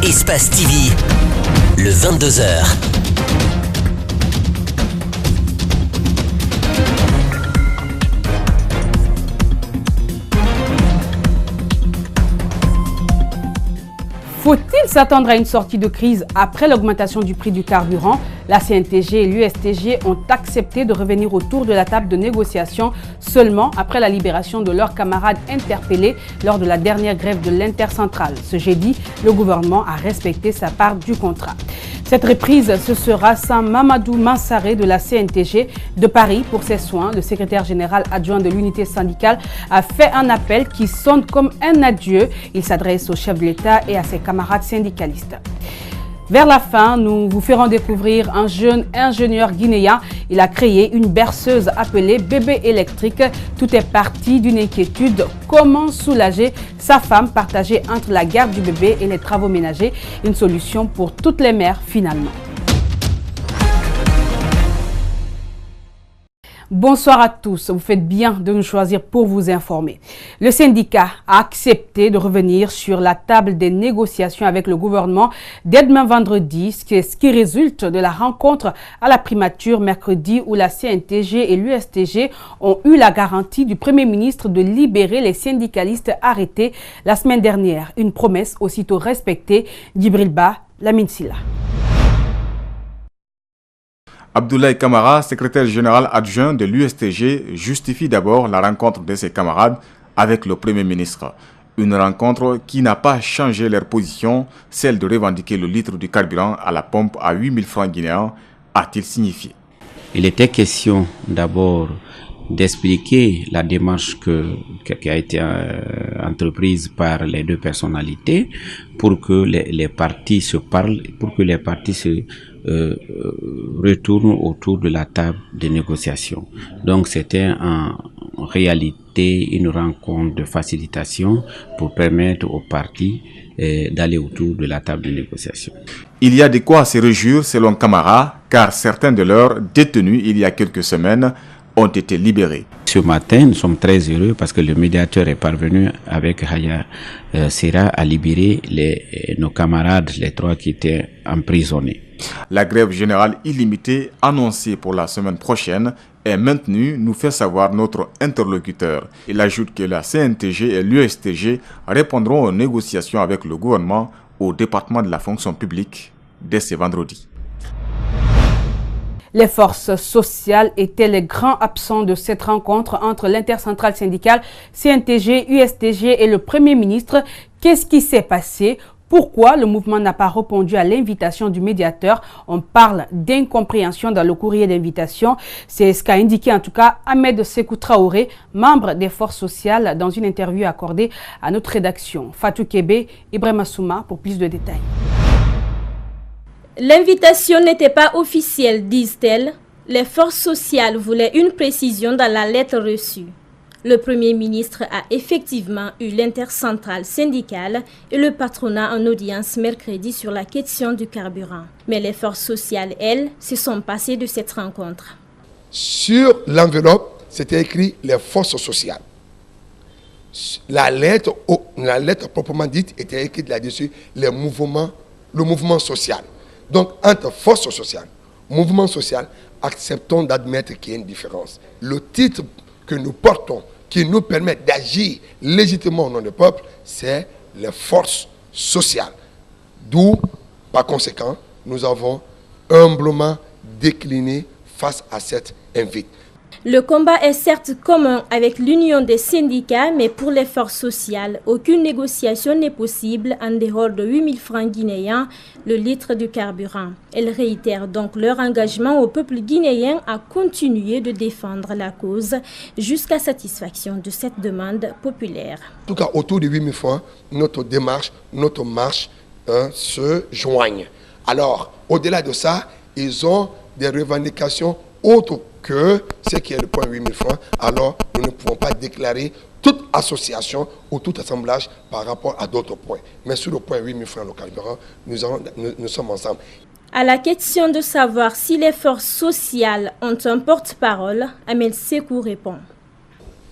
Espace TV, le 22h. Faut-il s'attendre à une sortie de crise après l'augmentation du prix du carburant? La CNTG et l'USTG ont accepté de revenir autour de la table de négociation seulement après la libération de leurs camarades interpellés lors de la dernière grève de l'intercentrale. Ce jeudi, le gouvernement a respecté sa part du contrat. Cette reprise, ce sera sans Mamadou Mansaré de la CNTG de Paris pour ses soins. Le secrétaire général adjoint de l'unité syndicale a fait un appel qui sonne comme un adieu. Il s'adresse au chef de l'État et à ses camarades syndicalistes. Vers la fin, nous vous ferons découvrir un jeune ingénieur guinéen. Il a créé une berceuse appelée Bébé électrique. Tout est parti d'une inquiétude. Comment soulager sa femme partagée entre la garde du bébé et les travaux ménagers? Une solution pour toutes les mères finalement. Bonsoir à tous, vous faites bien de nous choisir pour vous informer. Le syndicat a accepté de revenir sur la table des négociations avec le gouvernement dès demain vendredi, ce qui résulte de la rencontre à la primature mercredi où la CNTG et l'USTG ont eu la garantie du Premier ministre de libérer les syndicalistes arrêtés la semaine dernière. Une promesse aussitôt respectée. Djibril Ba, Lamine Silla. Abdoulaye Camara, secrétaire général adjoint de l'USTG, justifie d'abord la rencontre de ses camarades avec le Premier ministre. Une rencontre qui n'a pas changé leur position, celle de revendiquer le litre du carburant à la pompe à 8 000 francs guinéens, a-t-il signifié. Il était question d'abord d'expliquer la démarche qui a été entreprise par les deux personnalités pour que les partis se parlent, pour que les partis se retournent autour de la table de négociation. Donc c'était en réalité une rencontre de facilitation pour permettre aux partis d'aller autour de la table de négociation. Il y a de quoi se réjouir selon Camara, car certains de leurs détenus il y a quelques semaines ont été libérés. Ce matin, nous sommes très heureux parce que le médiateur est parvenu avec Haya Sera à libérer nos camarades, les trois qui étaient emprisonnés. La grève générale illimitée annoncée pour la semaine prochaine est maintenue, nous fait savoir notre interlocuteur. Il ajoute que la CNTG et l'USTG répondront aux négociations avec le gouvernement au département de la fonction publique dès ce vendredi. Les forces sociales étaient les grands absents de cette rencontre entre l'intercentrale syndicale CNTG, USTG et le Premier ministre. Qu'est-ce qui s'est passé? Pourquoi le mouvement n'a pas répondu à l'invitation du médiateur? On parle d'incompréhension dans le courrier d'invitation. C'est ce qu'a indiqué en tout cas Ahmed Sékou Traoré, membre des forces sociales, dans une interview accordée à notre rédaction. Fatou Kébé, Ibrahima Souma pour plus de détails. L'invitation n'était pas officielle, disent-elles. Les forces sociales voulaient une précision dans la lettre reçue. Le Premier ministre a effectivement eu l'intercentrale syndicale et le patronat en audience mercredi sur la question du carburant. Mais les forces sociales, elles, se sont passées de cette rencontre. Sur l'enveloppe, c'était écrit les forces sociales. La lettre proprement dite était écrite là-dessus, le mouvement social. Donc, entre forces sociales, mouvement social, acceptons d'admettre qu'il y a une différence. Le titre que nous portons, qui nous permet d'agir légitimement au nom du peuple, c'est les forces sociales. D'où, par conséquent, nous avons humblement décliné face à cette invite. Le combat est certes commun avec l'union des syndicats, mais pour les forces sociales, aucune négociation n'est possible en dehors de 8 000 francs guinéens le litre du carburant. Elles réitèrent donc leur engagement au peuple guinéen à continuer de défendre la cause jusqu'à satisfaction de cette demande populaire. En tout cas, autour de 8 000 francs, notre démarche, notre marche se joignent. Alors, au-delà de ça, ils ont des revendications autres que ce qui est le point 8 000 francs, alors nous ne pouvons pas déclarer toute association ou tout assemblage par rapport à d'autres points. Mais sur le point 8 000 francs le carburant, nous sommes ensemble. À la question de savoir si les forces sociales ont un porte-parole, Ahmed Sékou répond.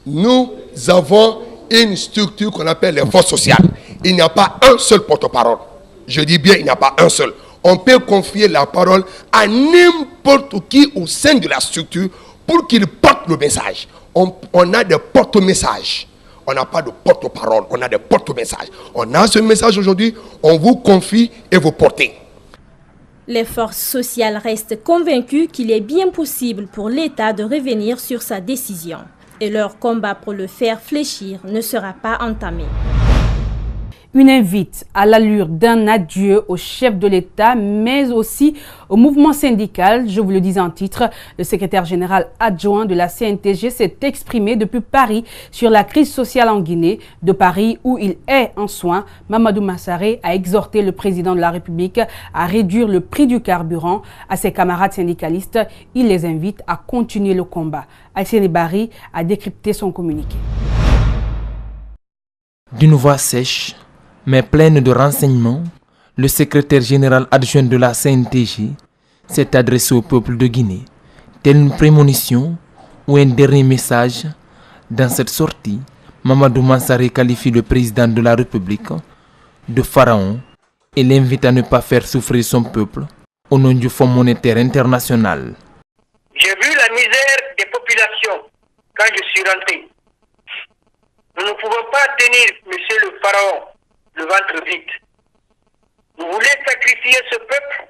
Nous avons une structure qu'on appelle les forces sociales. Il n'y a pas un seul porte-parole. Je dis bien, il n'y a pas un seul. On peut confier la parole à n'importe qui au sein de la structure pour qu'il porte le message. On a des porte-messages. On n'a pas de porte-parole, on a des porte-messages. On a ce message aujourd'hui, on vous confie et vous portez. Les forces sociales restent convaincues qu'il est bien possible pour l'État de revenir sur sa décision. Et leur combat pour le faire fléchir ne sera pas entamé. Une invite à l'allure d'un adieu au chef de l'État, mais aussi au mouvement syndical. Je vous le dis en titre, le secrétaire général adjoint de la CNTG s'est exprimé depuis Paris sur la crise sociale en Guinée. De Paris, où il est en soins, Mamadou Mansaré a exhorté le président de la République à réduire le prix du carburant. À ses camarades syndicalistes, il les invite à continuer le combat. Aïssé Bari a décrypté son communiqué. D'une voix sèche, mais pleine de renseignements, le secrétaire général adjoint de la CNTG s'est adressé au peuple de Guinée, telle une prémonition ou un dernier message. Dans cette sortie, Mamadou Mansaré qualifie le président de la République de pharaon et l'invite à ne pas faire souffrir son peuple au nom du Fonds monétaire international. J'ai vu la misère des populations quand je suis rentré. Nous ne pouvons pas tenir, monsieur le pharaon, le ventre vide. Vous voulez sacrifier ce peuple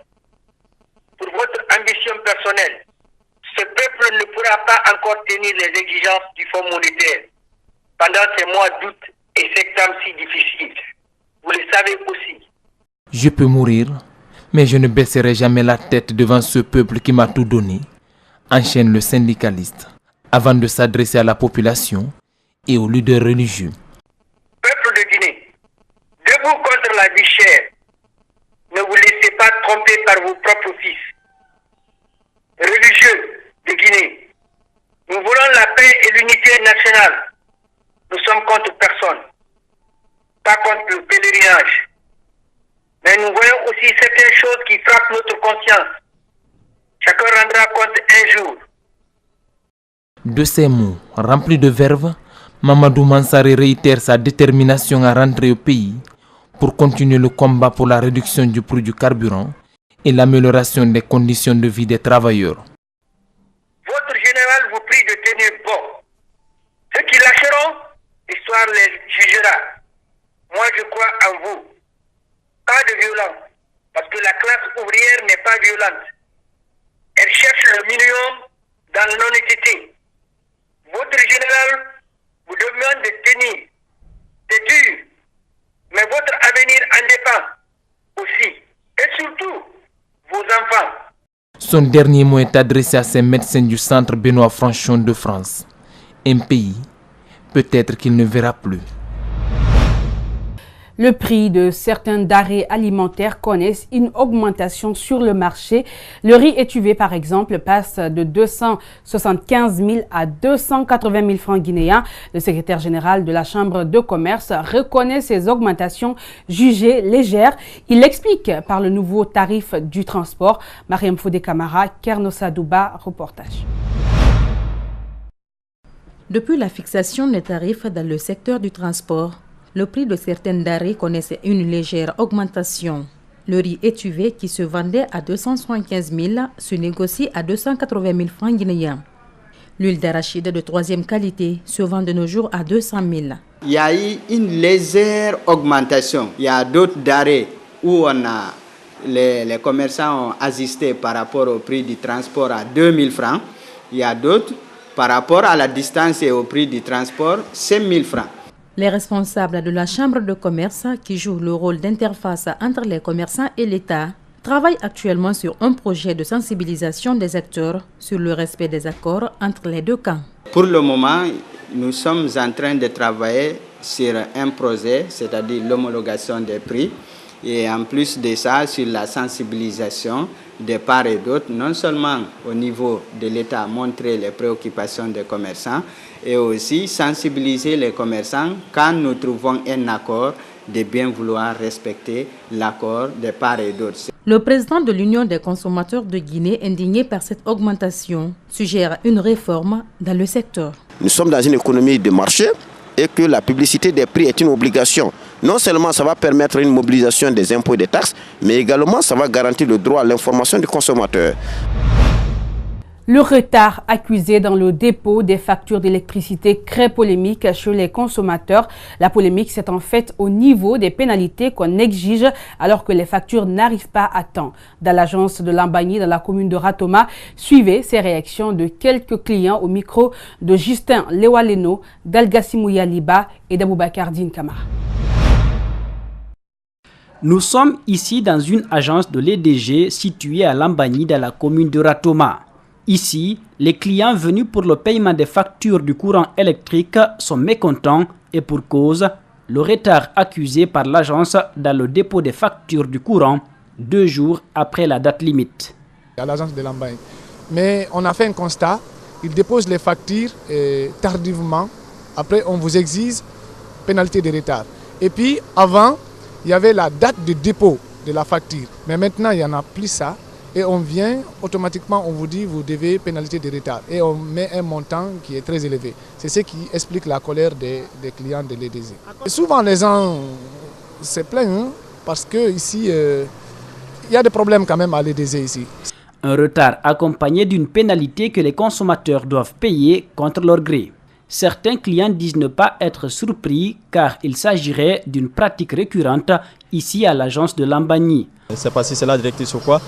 pour votre ambition personnelle. Ce peuple ne pourra pas encore tenir les exigences du Fonds monétaire pendant ces mois d'août et septembre si difficiles. Vous le savez aussi. Je peux mourir, mais je ne baisserai jamais la tête devant ce peuple qui m'a tout donné, enchaîne le syndicaliste, avant de s'adresser à la population et aux leaders religieux. Peuple de Guinée, debout contre la vie chère, ne vous laissez pas tromper par vos propres fils. Religieux de Guinée, nous voulons la paix et l'unité nationale. Nous sommes contre personne, pas contre le pèlerinage. Mais nous voyons aussi certaines choses qui frappent notre conscience. Chacun rendra compte un jour. De ces mots remplis de verve, Mamadou Mansaré réitère sa détermination à rentrer au pays pour continuer le combat pour la réduction du prix du carburant et l'amélioration des conditions de vie des travailleurs. Votre général vous prie de tenir bon. Ceux qui lâcheront, l'histoire les jugera. Moi, je crois en vous. Pas de violence, parce que la classe ouvrière n'est pas violente. Elle cherche le minimum dans l'honnêteté. Votre général vous demande de tenir. C'est dur, mais votre avenir en dépend aussi. Et surtout, vos enfants. Son dernier mot est adressé à ces médecins du centre Benoît Franchon de France. Un pays, peut-être qu'il ne verra plus. Le prix de certains denrées alimentaires connaissent une augmentation sur le marché. Le riz étuvé, par exemple, passe de 275 000 à 280 000 francs guinéens. Le secrétaire général de la Chambre de commerce reconnaît ces augmentations jugées légères. Il explique par le nouveau tarif du transport. Mariam Fodé Camara, Kernosa Douba, reportage. Depuis la fixation des tarifs dans le secteur du transport, le prix de certaines denrées connaissait une légère augmentation. Le riz étuvé qui se vendait à 275 000 se négocie à 280 000 francs guinéens. L'huile d'arachide de troisième qualité se vend de nos jours à 200 000. Il y a eu une légère augmentation. Il y a d'autres denrées où les commerçants ont assisté par rapport au prix du transport à 2 000 francs. Il y a d'autres par rapport à la distance et au prix du transport, 5 000 francs. Les responsables de la Chambre de commerce, qui jouent le rôle d'interface entre les commerçants et l'État, travaillent actuellement sur un projet de sensibilisation des acteurs sur le respect des accords entre les deux camps. Pour le moment, nous sommes en train de travailler sur un projet, c'est-à-dire l'homologation des prix, et en plus de ça, sur la sensibilisation de part et d'autre, non seulement au niveau de l'État, montrer les préoccupations des commerçants, et aussi sensibiliser les commerçants quand nous trouvons un accord de bien vouloir respecter l'accord de part et d'autre. Le président de l'Union des consommateurs de Guinée, indigné par cette augmentation, suggère une réforme dans le secteur. Nous sommes dans une économie de marché et que la publicité des prix est une obligation. Non seulement ça va permettre une mobilisation des impôts et des taxes, mais également ça va garantir le droit à l'information du consommateur. Le retard accusé dans le dépôt des factures d'électricité crée polémique chez les consommateurs. La polémique, c'est en fait au niveau des pénalités qu'on exige alors que les factures n'arrivent pas à temps. Dans l'agence de Lambagny, dans la commune de Ratoma, suivez ces réactions de quelques clients au micro de Justin Lewaleno, d'Algassimouya Liba et d'Aboubacar Din Kamara. Nous sommes ici dans une agence de l'EDG située à Lambagny, dans la commune de Ratoma. Ici, les clients venus pour le paiement des factures du courant électrique sont mécontents et pour cause, le retard accusé par l'agence dans le dépôt des factures du courant 2 jours après la date limite. À l'agence de Lambagny. Mais on a fait un constat, ils déposent les factures tardivement, après on vous exige pénalité de retard. Et puis avant, il y avait la date de dépôt de la facture, mais maintenant il n'y en a plus ça. Et on vient, automatiquement, on vous dit vous devez pénalité de retard. Et on met un montant qui est très élevé. C'est ce qui explique la colère des clients de l'EDG. Souvent, les gens se plaignent parce qu'ici, il y a des problèmes quand même à l'EDG ici. Un retard accompagné d'une pénalité que les consommateurs doivent payer contre leur gré. Certains clients disent ne pas être surpris car il s'agirait d'une pratique récurrente ici à l'agence de Lambagny. Je ne sais pas si c'est la directrice ou quoi.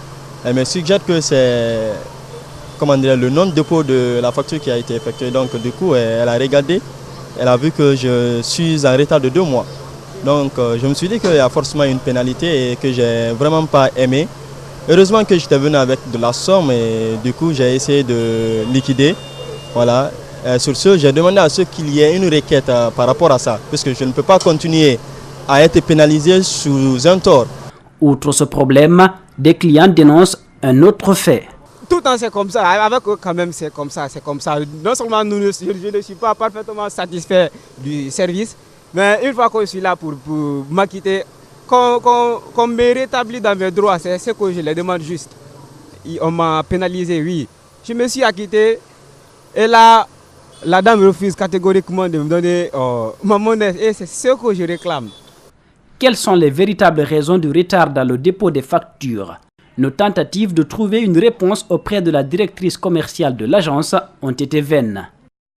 Elle me suggère que c'est le non-dépôt de la facture qui a été effectuée. Donc du coup, elle a regardé, elle a vu que je suis en retard de 2 mois. Donc je me suis dit qu'il y a forcément une pénalité et que je n'ai vraiment pas aimé. Heureusement que j'étais venu avec de la somme et du coup j'ai essayé de liquider. Voilà. Sur ce, j'ai demandé à ceux qu'il y ait une requête par rapport à ça, puisque je ne peux pas continuer à être pénalisé sous un tort. Outre ce problème, des clients dénoncent un autre fait. Tout le temps c'est comme ça, avec eux quand même c'est comme ça. Non seulement je ne suis pas parfaitement satisfait du service, mais une fois que je suis là pour m'acquitter, qu'on me rétablit dans mes droits, c'est ce que je les demande juste. On m'a pénalisé, oui. Je me suis acquitté et là, la dame refuse catégoriquement de me donner ma monnaie et c'est ce que je réclame. Quelles sont les véritables raisons du retard dans le dépôt des factures? Nos tentatives de trouver une réponse auprès de la directrice commerciale de l'agence ont été vaines.